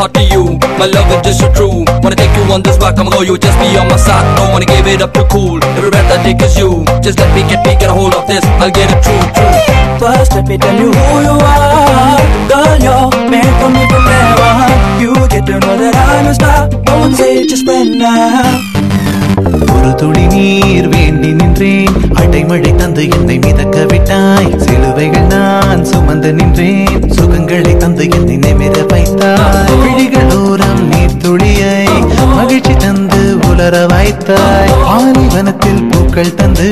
heart to you. My love is just so true. Wanna take you on this ride, come on, you just be on my side. Don't wanna give it up too cool. Every breath I take is you. Just let me get a hold of this. I'll get it true. First let me tell you who you are. Girl, you're made for me forever. You get to know that I'm a star. Don't say it, just spread now. ஒரு துளி நீர் வேண்டி நின்றேன், அடைமழை தந்து என்னை மிதக்க விட்டாய். சிலுவைகள் நான் சுமந்து நின்றேன், சுகங்களை தந்து என்னை நிமிர வைத்தாய். விழிகள் ஓரம் நீர் துளியை மகிழ்ச்சி தந்து உலர வைத்தாய். பாலைவனத்தில் பூக்கள் தந்து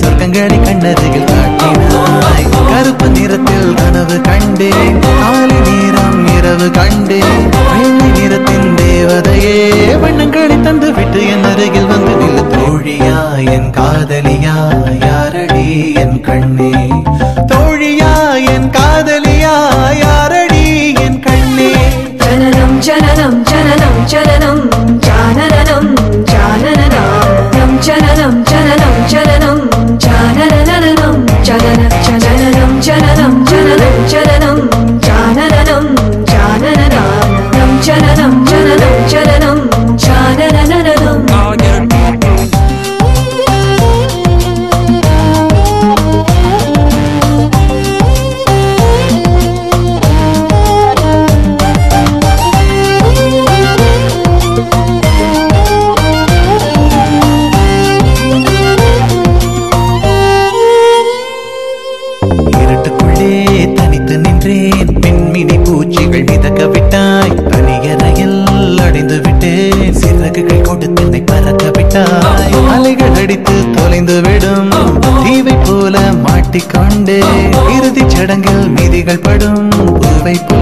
சொர்க்கங்களை கண்ணருகில் காட்டினாய். கருப்பு நிறத்தில் கனவு கண்டேன், காலை நேரம் இரவு கண்டேன். வெள்ளை நிறத்தின் தேவதையே வண்ணங்களை தந்து விட்டு என் அருகில் வந்து நில்ல. தோழியா என் காதலியா யாரடி என் கண்ணே, தோழியா என் காதலியா யாரடி என் கண்ணே. ஜனனம் ஜனனம் ஜனனம் ஜனனம் ஜானனம் ஜானனம் ஜனனம் ஜனனம் ஜனனம் ஜானனம் ஜனன ஜனனம் ஜனனம் ஜனனம் ஜனனம் ஜானனம் ஜானனம் ஜனனம் ஜனனம் ஜனனம் ஜானனம். தனித்து நின்றேன், பெண்மினி பூச்சிகள் மிதக்க விட்டாய். தனியறையில் அடைந்து விட்டேன், சிறகுகள் கொடுத்து என்னை பறக்க விட்டாய். அலைகள் அடித்து தொலைந்து விடும் தீவை போல மாட்டிக்கொண்டே, இறுதிச் சடங்கில் மீதிகள் படும் பூவை போல